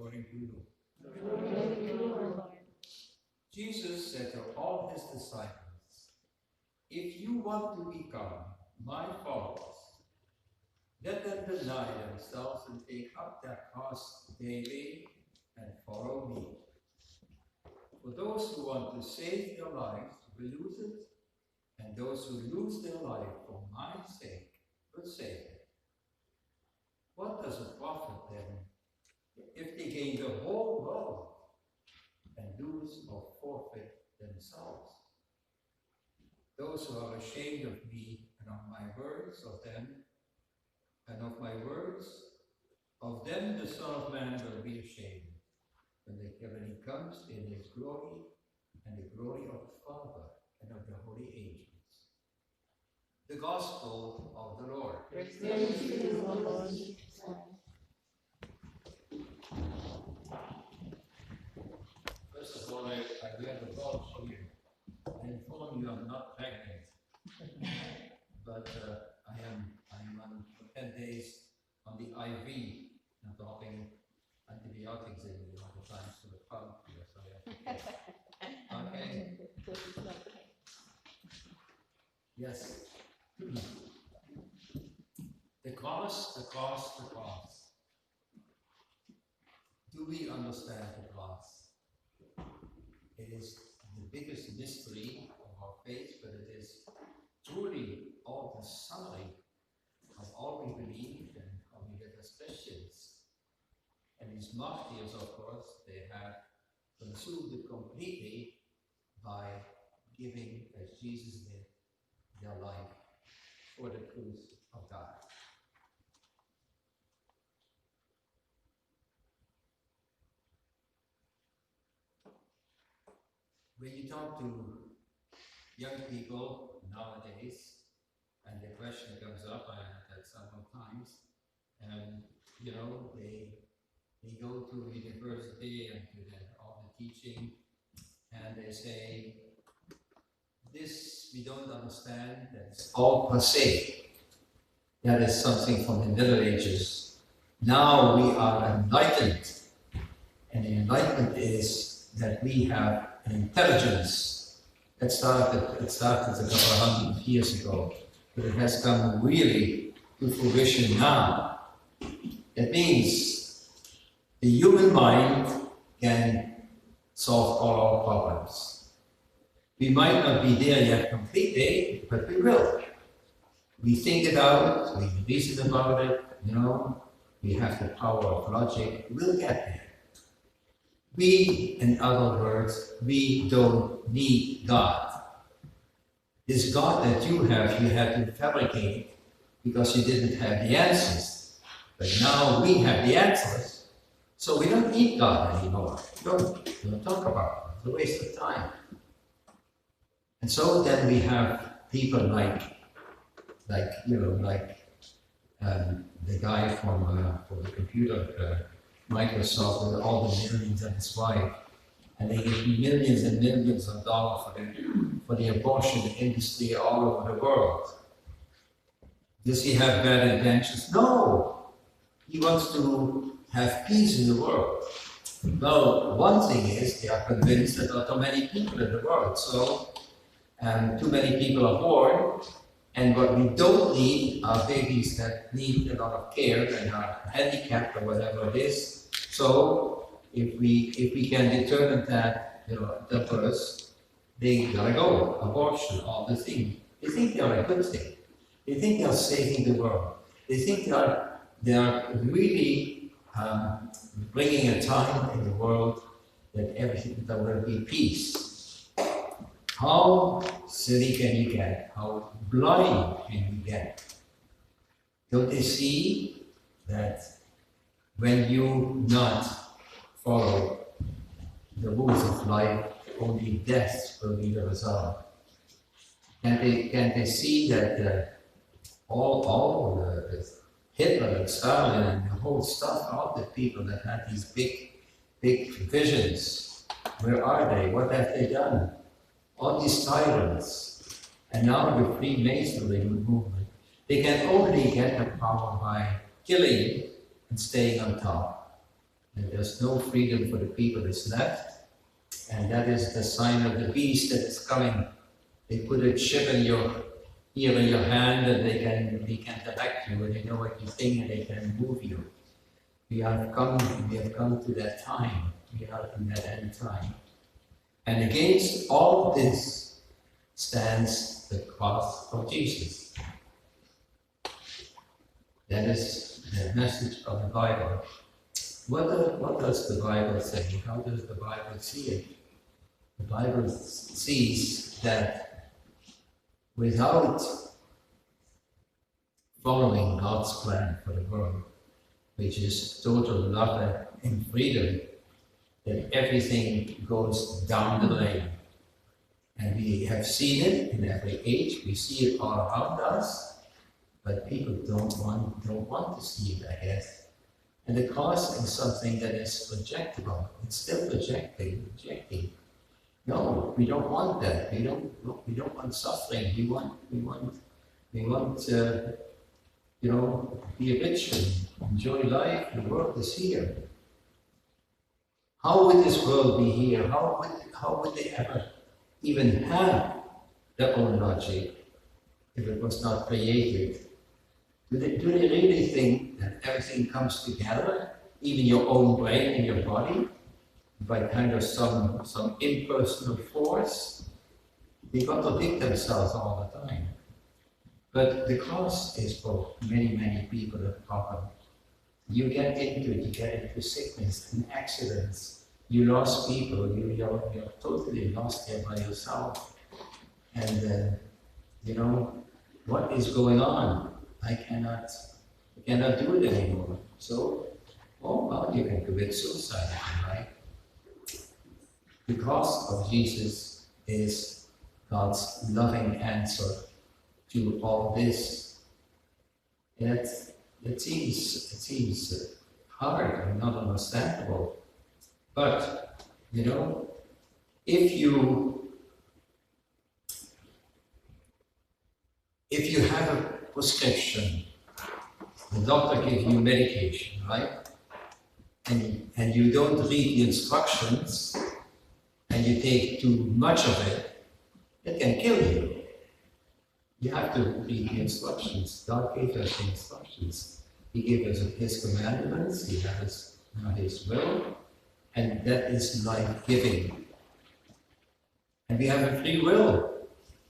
according to you. Glory to you, O Lord. Jesus said to all his disciples, if you want to become my followers, let them deny themselves and take up their cross daily and follow me. For those who want to save their lives will lose it, and those who lose their life for my sake will save it. What does it profit them if they gain the whole world and lose or forfeit themselves? Those who are ashamed of me and of my words of them, and of my words, of them the Son of Man will be ashamed when he comes in his glory and the glory of the Father and of the holy angels. The Gospel of the Lord. Praise to you, O Lord Jesus Christ. First of all, I have a thought for you. I inform you I'm not pregnant, but I'm on 10 days on the IV. I'm dropping antibiotics in me all the time, so the pump here, so I have to okay. Yes. The cross, the cross, the cross. Do we understand the cross? It is the biggest mystery of our faith, but it is truly all the summary of all we believe and how we live as Christians. And these martyrs, of course, they have consumed it completely by giving, as Jesus did, their life for the truth of God. When you talk to young people nowadays, and the question comes up, I had that several times, and you know, they go to university and to all the teaching, and they say, this we don't understand, that's all passé. That is something from the Middle Ages. Now we are enlightened, and the enlightenment is that we have an intelligence. It started a couple of hundred years ago, but it has come really to fruition now. It means the human mind can solve all our problems. We might not be there yet completely, but we will. We think it out, we reason about it, you know, we have the power of logic, we'll get there. We, in other words, we don't need God. This God that you had to fabricate because you didn't have the answers. But now we have the answers, so we don't need God anymore. Don't talk about it. It's a waste of time. And so then we have people like the guy from the computer Microsoft with all the millions and his wife, and they give millions and millions of dollars for the abortion industry all over the world. Does he have bad intentions? No! He wants to have peace in the world. Well, one thing is they are convinced that there are too many people in the world, so too many people are born, and what we don't need are babies that need a lot of care and are handicapped or whatever it is. So if we can determine that, you know, the birth, they gotta go, abortion, all the things. They think they are a good thing. They think they are saving the world. They think they are really bringing a time in the world that there will be peace. How silly can you get? How blind can you get? Don't they see that when you not follow the rules of life, only death will be the result? Can they see that all the Hitler and Stalin and the whole stuff, all the people that had these big visions, where are they? What have they done? All these tyrants, and now the Freemasonry movement, they can only get the power by killing and staying on top. And there's no freedom for the people that's left. And that is the sign of the beast that is coming. They put a chip in your ear in your hand, and they can direct you, and they know what you think, and they can move you. We have come to that time. We are in that end time. And against all this stands the cross of Jesus. That is the message of the Bible. What does the Bible say? How does the Bible see it? The Bible sees that without following God's plan for the world, which is total love and freedom, that everything goes down the drain. And we have seen it in every age. We see it all around us, but people don't want to see it, I guess. And the cross is something that is projectable. It's still projecting. No, we don't want that. We don't want suffering. We want be rich and enjoy life. The world is here. How would this world be here? How would they ever even have their own logic if it was not created? Do they really think that everything comes together, even your own brain and your body, by kind of some impersonal force? They contradict themselves all the time. But the cross is for many people a problem. You get into it, you get into sickness and accidents. You lost people, you're totally lost there by yourself. And what is going on? I cannot do it anymore. So, you can commit suicide, right? The cross of Jesus is God's loving answer to all this. And it seems hard and not understandable. But, if you have a prescription, the doctor gives you medication, right? And you don't read the instructions, and you take too much of it, it can kill you. You have to read the instructions. God gave us the instructions. He gave us His commandments, He has His will, and that is life-giving. And we have a free will.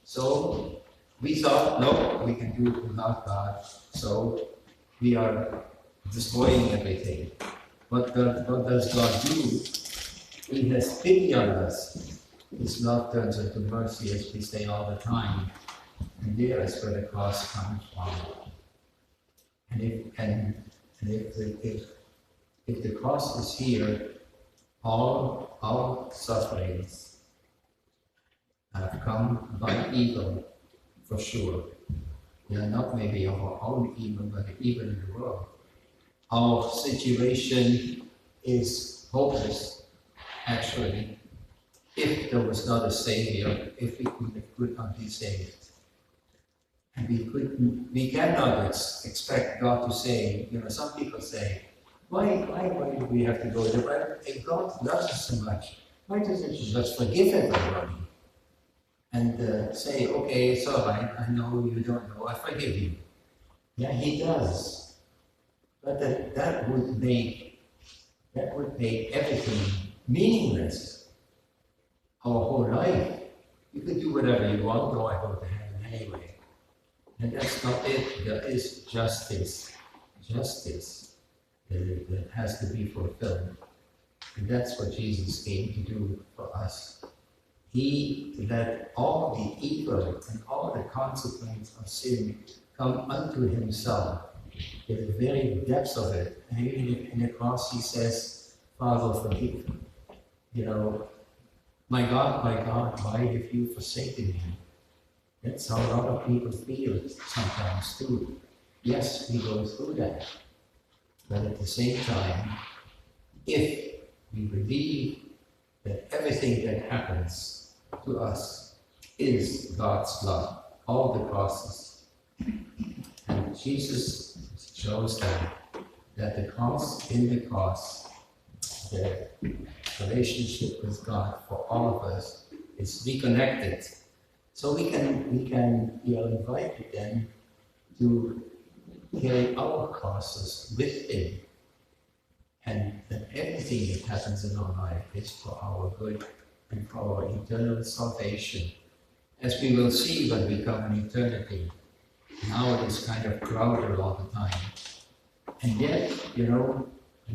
So we thought, no, we can do it without God. So we are destroying everything. What does God do? He has pity on us. His love turns into mercy, as we say all the time. And there is where the cross comes from. And if the cross is here, all our sufferings have come by evil, for sure. They are not maybe our own evil, but the evil in the world. Our situation is hopeless, actually, if there was not a Savior, if we could not be saved. And we cannot expect God to say, some people say, why do we have to go there? If God loves us so much, why doesn't He just forgive everybody? And say, okay, it's all right, I know you don't know, I forgive you. Yeah, He does. But that would make everything meaningless. Our whole life. You can do whatever you want, though I go to heaven anyway. And that's not it. There is justice that has to be fulfilled. And that's what Jesus came to do for us. He let all the evil and all the consequence of sin come unto Himself. In the very depths of it. And even in the cross He says, Father, forgive. My God, why have you forsaken me? That's how a lot of people feel sometimes too. Yes, we go through that. But at the same time, if we believe that everything that happens to us is God's love, all the crosses, and Jesus shows them that in the cross the relationship with God for all of us is reconnected. So we are invited then to carry our crosses with Him, and that everything that happens in our life is for our good and for our eternal salvation. As we will see when we come in eternity, now it is kind of crowded all the time. And yet, a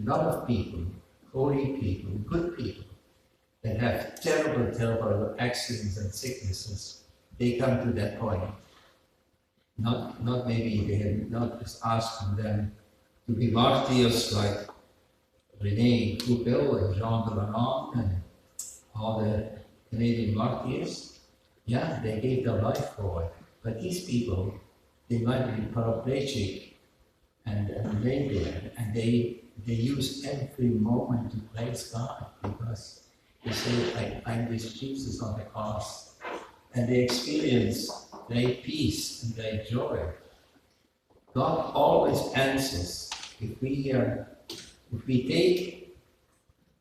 lot of people, holy people, good people, that have terrible, terrible accidents and sicknesses, they come to that point. Not maybe they have not just asking them to be martyrs like René Coupel and Jean de Laurent and all the Canadian martyrs. Yeah, they gave their life for it. But these people, they might be paraplegic and lay there, and they use every moment to praise God because they say, I'm with Jesus on the cross. And they experience great peace and great joy. God always answers. If we take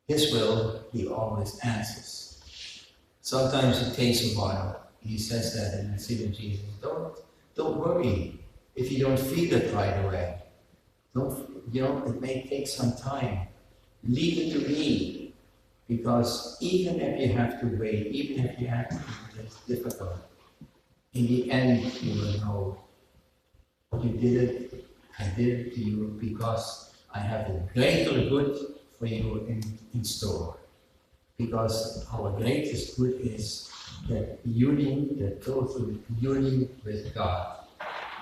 His will, He always answers. Sometimes it takes a while. He says that in the city of Jesus. Don't worry if you don't feel it right away. It may take some time. Leave it to me, because even if you have to wait, even if you have to do this difficult, in the end you will know you did it. I did it to you because I have a greater good for you in store. Because our greatest good is that union, the total union with God.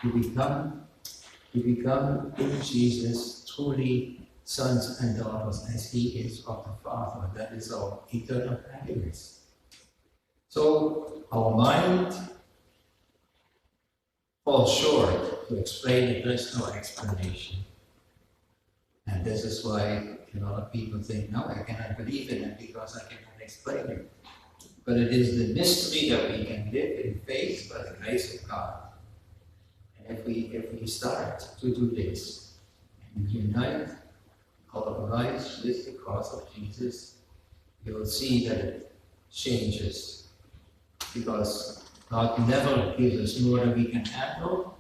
You become in Jesus truly sons and daughters as He is of the Father. That is our eternal happiness. So our mind falls short to explain it. There is no explanation. And this is why a lot of people think, no, I cannot believe in it because I cannot explain it. But it is the mystery that we can live in faith by the grace of God. And if we start to do this and unite our lives with the cross of Jesus, you will see that it changes. Because God never gives us more than we can handle,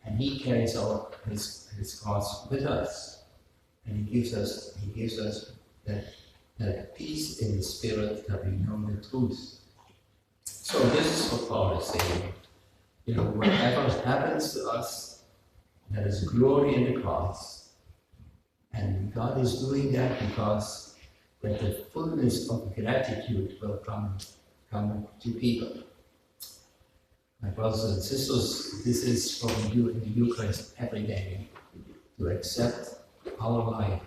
and He carries His cross with us. And He gives us that peace in the spirit that we know the truth. So this is what Paul is saying. Whatever happens to us, there is glory in the cross. And God is doing that because that the fullness of gratitude will come to people. My brothers and sisters, this is what we do in the Eucharist every day, to accept our life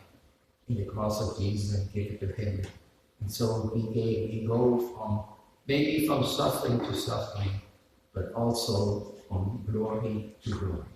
in the cross of Jesus and give it to Him. And so we go from suffering to suffering, but also from glory to glory.